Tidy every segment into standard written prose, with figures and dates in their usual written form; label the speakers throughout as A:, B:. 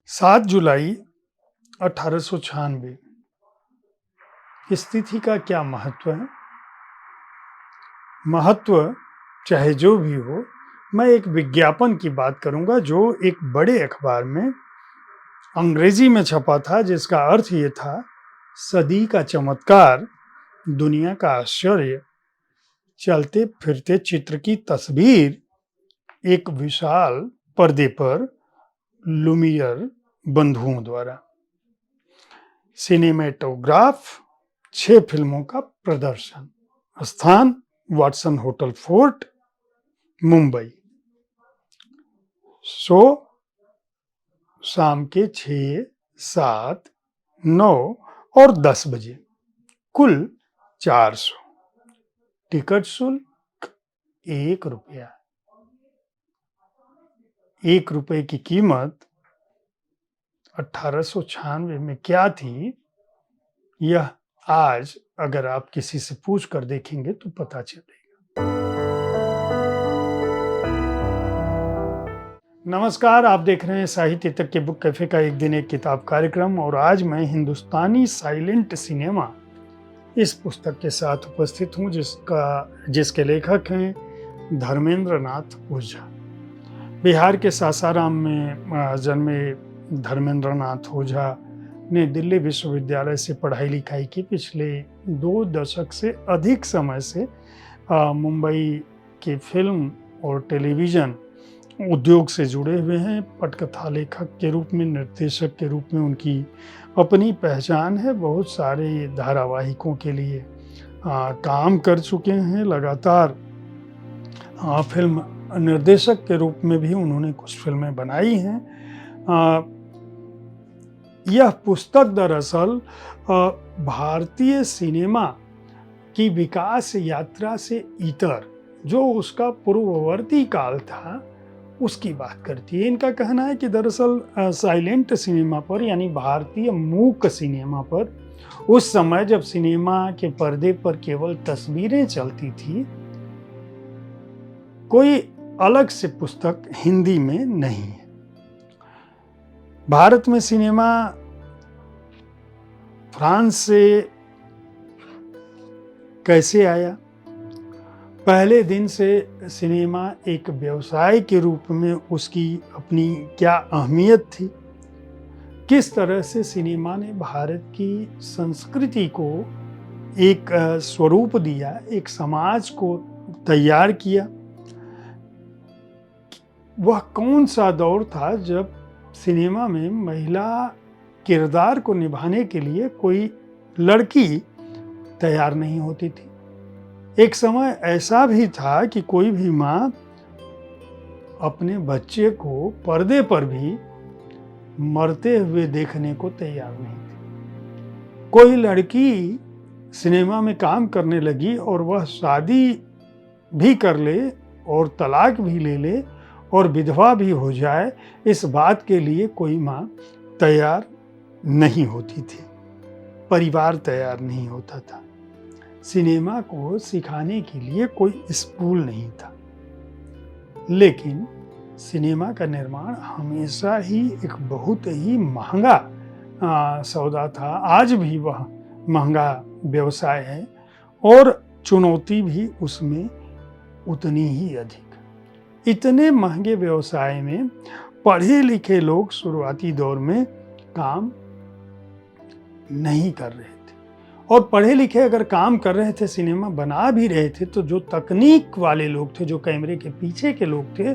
A: 7 जुलाई 1896 इस तिथि का क्या महत्व है? महत्व चाहे जो भी हो, मैं एक विज्ञापन की बात करूंगा जो एक बड़े अखबार में अंग्रेजी में छपा था, जिसका अर्थ ये था, सदी का चमत्कार, दुनिया का आश्चर्य, चलते फिरते चित्र की तस्वीर एक विशाल पर्दे पर लुमियर बंधुओं द्वारा। सिनेमेटोग्राफ 6 फिल्मों का प्रदर्शन। स्थान Watson hotel fort, Mumbai. Show शाम के 6, 7, 9 और 10 बजे। कुल 400। टिकट शुल्क 1 रुपया। 1 रुपये की कीमत 1896 में क्या थी, यह आज अगर आप किसी से पूछ कर देखेंगे तो पता चलेगा। नमस्कार, आप देख रहे हैं साहित्य तक के बुक कैफे का एक दिन एक किताब कार्यक्रम, और आज मैं हिंदुस्तानी साइलेंट सिनेमा इस पुस्तक के साथ उपस्थित हूं, जिसके लेखक हैं धर्मेंद्र नाथ ओझा। बिहार के सासाराम में जन्मे धर्मेंद्र नाथ ओझा ने दिल्ली विश्वविद्यालय से पढ़ाई लिखाई की। पिछले 2 दशक से अधिक समय से मुंबई के फिल्म और टेलीविज़न उद्योग से जुड़े हुए हैं। पटकथा लेखक के रूप में, निर्देशक के रूप में उनकी अपनी पहचान है। बहुत सारे धारावाहिकों के लिए काम कर चुके हैं। लगातार फिल्म निर्देशक के रूप में भी उन्होंने कुछ फिल्में बनाई हैं। यह पुस्तक दरअसल भारतीय सिनेमा की विकास यात्रा से इतर, जो उसका पूर्ववर्ती काल था, उसकी बात करती है। इनका कहना है कि दरअसल साइलेंट सिनेमा पर, यानी भारतीय मूक सिनेमा पर, उस समय जब सिनेमा के पर्दे पर केवल तस्वीरें चलती थी, कोई अलग से पुस्तक हिंदी में नहीं है। भारत में सिनेमा फ्रांस से कैसे आया? पहले दिन से सिनेमा एक व्यवसाय के रूप में उसकी अपनी क्या अहमियत थी? किस तरह से सिनेमा ने भारत की संस्कृति को एक स्वरूप दिया, एक समाज को तैयार किया? वह कौन सा दौर था जब सिनेमा में महिला किरदार को निभाने के लिए कोई लड़की तैयार नहीं होती थी? एक समय ऐसा भी था कि कोई भी माँ अपने बच्चे को पर्दे पर भी मरते हुए देखने को तैयार नहीं थी। कोई लड़की सिनेमा में काम करने लगी और वह शादी भी कर ले और तलाक भी ले ले और विधवा भी हो जाए, इस बात के लिए कोई माँ तैयार नहीं होती थी। परिवार तैयार नहीं होता था। सिनेमा को सिखाने के लिए कोई स्कूल नहीं था। लेकिन सिनेमा का निर्माण हमेशा ही एक बहुत ही महंगा सौदा था। आज भी वह महंगा व्यवसाय है और चुनौती भी उसमें उतनी ही अधिक। इतने महंगे व्यवसाय में पढ़े लिखे लोग शुरुआती दौर में काम नहीं कर रहे थे, और पढ़े लिखे अगर काम कर रहे थे, सिनेमा बना भी रहे थे, तो जो तकनीक वाले लोग थे, जो कैमरे के पीछे के लोग थे,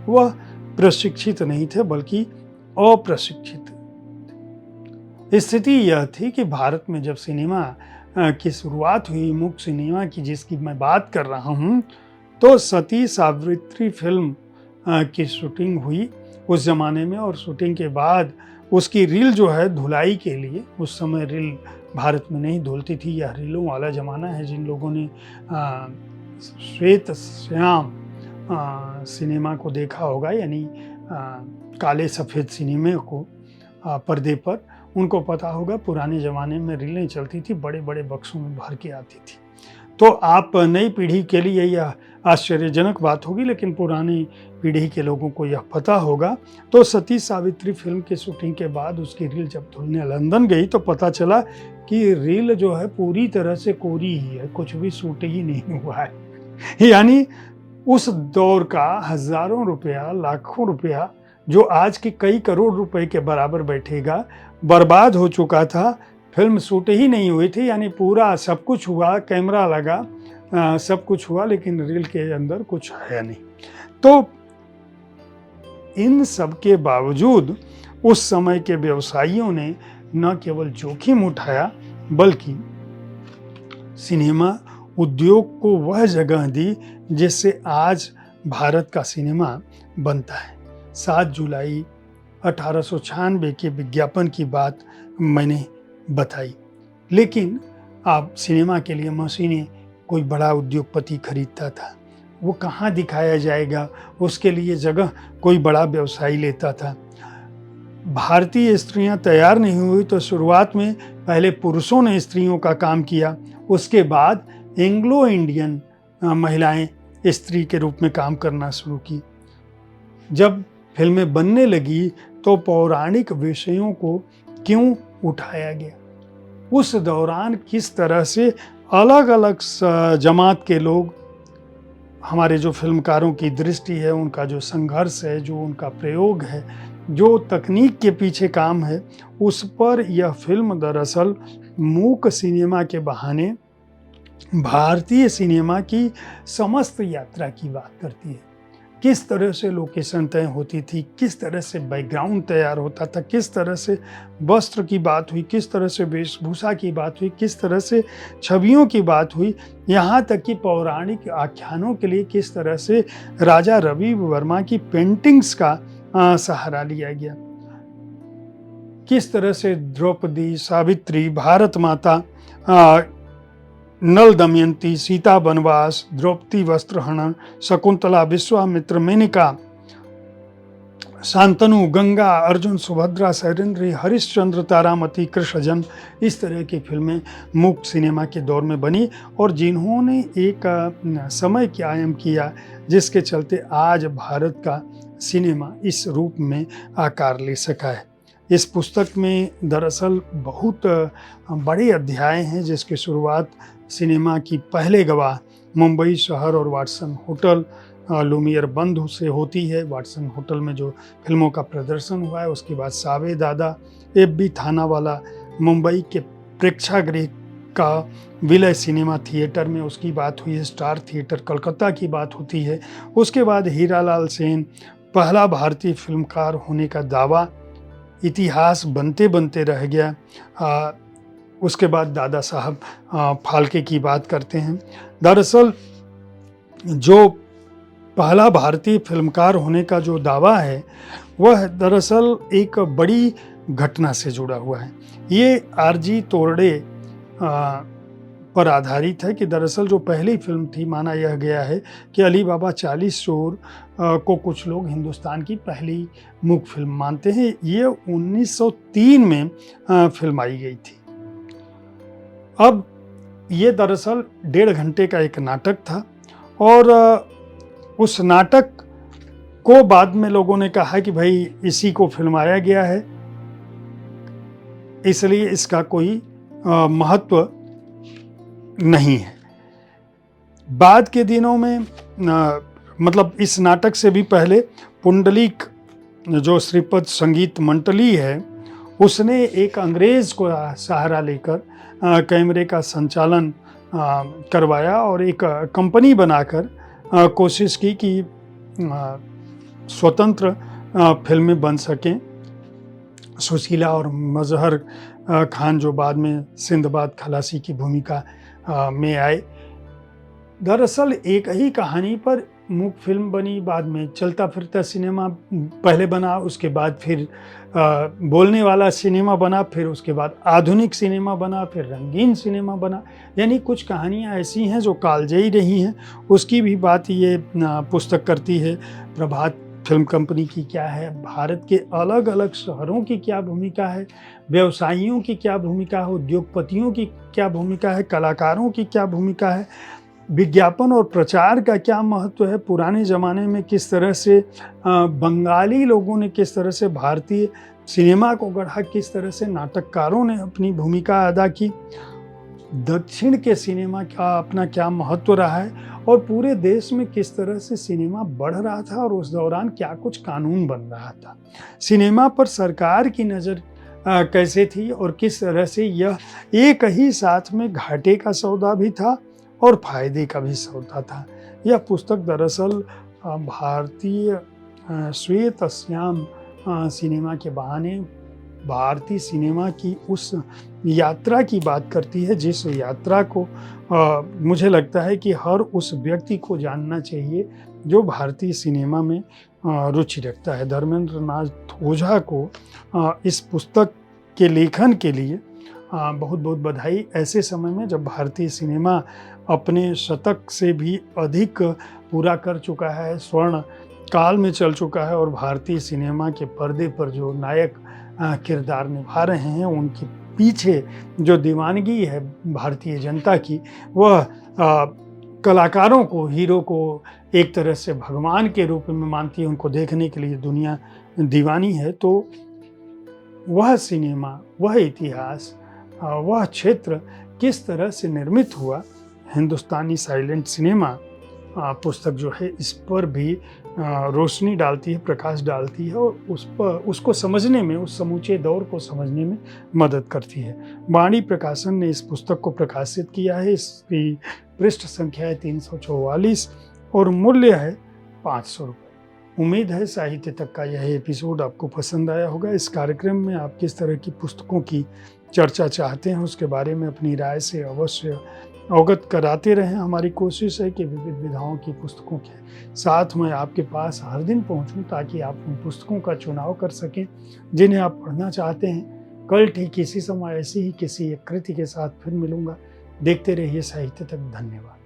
A: वह प्रशिक्षित नहीं थे, बल्कि अप्रशिक्षित। स्थिति यह थी कि भारत में जब सिनेमा की शुरुआत हुई, मुख्य सिनेमा की जिसकी मैं बात कर रहा हूँ, तो सती सावित्री फिल्म की शूटिंग हुई उस जमाने में, और शूटिंग के बाद उसकी रील जो है धुलाई के लिए, उस समय रील भारत में नहीं धुलती थी। यह रीलों वाला ज़माना है। जिन लोगों ने श्वेत श्याम सिनेमा को देखा होगा, यानी काले सफ़ेद सिनेमा को पर्दे पर, उनको पता होगा पुराने ज़माने में रीलें चलती थी, बड़े बड़े बक्सों में भर के आती थी। तो आप नई पीढ़ी के लिए यह आश्चर्यजनक बात होगी, लेकिन पुरानी पीढ़ी के लोगों को यह पता होगा। तो सती सावित्री फिल्म की शूटिंग के बाद उसकी रील जब धुलने लंदन गई तो पता चला कि रील जो है पूरी तरह से कोरी ही है, कुछ भी शूट ही नहीं हुआ है। यानी उस दौर का हजारों रुपया, लाखों रुपया, जो आज के कई करोड़ रुपए के बराबर बैठेगा, बर्बाद हो चुका था। फिल्म शूट ही नहीं हुई थी, यानी पूरा सब कुछ हुआ, कैमरा लगा, सब कुछ हुआ, लेकिन रील के अंदर कुछ है नहीं। तो इन सब के बावजूद उस समय के व्यवसायियों ने न केवल जोखिम उठाया, बल्कि सिनेमा उद्योग को वह जगह दी जिससे आज भारत का सिनेमा बनता है। 7 जुलाई 1896 के विज्ञापन की बात मैंने बताई, लेकिन अब सिनेमा के लिए मशीनें कोई बड़ा उद्योगपति खरीदता था, वो कहाँ दिखाया जाएगा, उसके लिए जगह कोई बड़ा व्यवसायी लेता था। भारतीय स्त्रियां तैयार नहीं हुई तो शुरुआत में पहले पुरुषों ने स्त्रियों का काम किया, उसके बाद एंग्लो इंडियन महिलाएं स्त्री के रूप में काम करना शुरू की। जब फिल्में बनने लगी तो पौराणिक विषयों को क्यों उठाया गया, उस दौरान किस तरह से अलग अलग जमात के लोग, हमारे जो फिल्मकारों की दृष्टि है, उनका जो संघर्ष है, जो उनका प्रयोग है, जो तकनीक के पीछे काम है, उस पर यह फिल्म दरअसल मूक सिनेमा के बहाने भारतीय सिनेमा की समस्त यात्रा की बात करती है। किस तरह से लोकेशन तय होती थी, किस तरह से बैकग्राउंड तैयार होता था, किस तरह से वस्त्र की बात हुई, किस तरह से वेशभूषा की बात हुई, किस तरह से छवियों की बात हुई, यहाँ तक कि पौराणिक आख्यानों के लिए किस तरह से राजा रवि वर्मा की पेंटिंग्स का सहारा लिया गया, किस तरह से द्रौपदी, सावित्री, भारत माता, नल दमयंती, सीता वनवास, द्रौपदी वस्त्रहरण, शकुंतला, विश्वामित्र, मेनका, शांतनु, गंगा, अर्जुन, सुभद्रा, शैलेंद्री, हरिश्चंद्र, तारामती, कृष्णजन्म, इस तरह की फिल्में मूक सिनेमा के दौर में बनी और जिन्होंने एक समय कायम किया जिसके चलते आज भारत का सिनेमा इस रूप में आकार ले सका है। इस पुस्तक में दरअसल बहुत बड़े अध्याय हैं जिसकी शुरुआत सिनेमा की पहले गवाह मुंबई शहर और वाटसन होटल लुमियर बंद से होती है। वाटसन होटल में जो फिल्मों का प्रदर्शन हुआ है, उसके बाद सावे दादा, एफ.बी. थानावाला, मुंबई के प्रेक्षागृह का विलय सिनेमा थिएटर में उसकी बात हुई है, स्टार थिएटर कलकत्ता की बात होती है। उसके बाद हीरालाल सेन, पहला भारतीय फिल्मकार होने का दावा इतिहास बनते बनते रह गया। उसके बाद दादा साहब फाल्के की बात करते हैं। दरअसल जो पहला भारतीय फिल्मकार होने का जो दावा है वह दरअसल एक बड़ी घटना से जुड़ा हुआ है। ये आरजी तोरडे पर आधारित है कि दरअसल जो पहली फिल्म थी, माना यह गया है कि अली बाबा 40 चोर को कुछ लोग हिंदुस्तान की पहली मूक फिल्म मानते हैं। ये 1903 में फिल्म आई गई थी। अब ये दरअसल 1.5 घंटे का एक नाटक था और उस नाटक को बाद में लोगों ने कहा कि भाई इसी को फिल्माया गया है, इसलिए इसका कोई महत्व नहीं है। बाद के दिनों में मतलब इस नाटक से भी पहले पुंडलिक जो श्रीपद संगीत मंडली है, उसने एक अंग्रेज को सहारा लेकर कैमरे का संचालन करवाया और एक कंपनी बनाकर कोशिश की कि स्वतंत्र फिल्में बन सकें। सुशीला और मजहर खान जो बाद में सिंदबाद खलासी की भूमिका में आए। दरअसल एक ही कहानी पर मूक फिल्म बनी, बाद में चलता फिरता सिनेमा पहले बना, उसके बाद फिर बोलने वाला सिनेमा बना, फिर उसके बाद आधुनिक सिनेमा बना, फिर रंगीन सिनेमा बना। यानी कुछ कहानियाँ ऐसी हैं जो कालजयी रही हैं। उसकी भी बात ये पुस्तक करती है। प्रभात फिल्म कंपनी की क्या है, भारत के अलग अलग शहरों की क्या भूमिका है, व्यवसायियों की क्या भूमिका है, उद्योगपतियों की क्या भूमिका है, कलाकारों की क्या भूमिका है, विज्ञापन और प्रचार का क्या महत्व है, पुराने ज़माने में किस तरह से बंगाली लोगों ने किस तरह से भारतीय सिनेमा को गढ़ा, किस तरह से नाटककारों ने अपनी भूमिका अदा की, दक्षिण के सिनेमा का अपना क्या महत्व रहा है और पूरे देश में किस तरह से सिनेमा बढ़ रहा था और उस दौरान क्या कुछ कानून बन रहा था। सिनेमा पर सरकार की नज़र कैसे थी और किस तरह से यह एक ही साथ में घाटे का सौदा भी था और फायदे का भी सौदा था। यह पुस्तक दरअसल भारतीय श्वेत श्याम सिनेमा के बहाने भारतीय सिनेमा की उस यात्रा की बात करती है, जिस यात्रा को मुझे लगता है कि हर उस व्यक्ति को जानना चाहिए जो भारतीय सिनेमा में रुचि रखता है। धर्मेंद्र नाथ ओझा को इस पुस्तक के लेखन के लिए बहुत बहुत बधाई। ऐसे समय में जब भारतीय सिनेमा अपने शतक से भी अधिक पूरा कर चुका है, स्वर्ण काल में चल चुका है और भारतीय सिनेमा के पर्दे पर जो नायक किरदार निभा रहे हैं, उनके पीछे जो दीवानगी है भारतीय जनता की, वह कलाकारों को, हीरो को एक तरह से भगवान के रूप में मानती है। उनको देखने के लिए दुनिया दीवानी है। तो वह सिनेमा, वह इतिहास, वह क्षेत्र किस तरह से निर्मित हुआ, हिंदुस्तानी साइलेंट सिनेमा पुस्तक जो है इस पर भी रोशनी डालती है, प्रकाश डालती है और उसको समझने में, उस समूचे दौर को समझने में मदद करती है। वाणी प्रकाशन ने इस पुस्तक को प्रकाशित किया है। इसकी पृष्ठ संख्या है 344 और मूल्य है 500 रुपये। उम्मीद है साहित्य तक का यह एपिसोड आपको पसंद आया होगा। इस कार्यक्रम में आप किस तरह की पुस्तकों की चर्चा चाहते हैं, उसके बारे में अपनी राय से अवश्य अवगत कराते रहें। हमारी कोशिश है कि विविध विधाओं की पुस्तकों के साथ मैं आपके पास हर दिन पहुंचूं, ताकि आप उन पुस्तकों का चुनाव कर सकें जिन्हें आप पढ़ना चाहते हैं। कल ठीक इसी समय ऐसी ही किसी एक कृति के साथ फिर मिलूंगा। देखते रहिए साहित्य तक। धन्यवाद।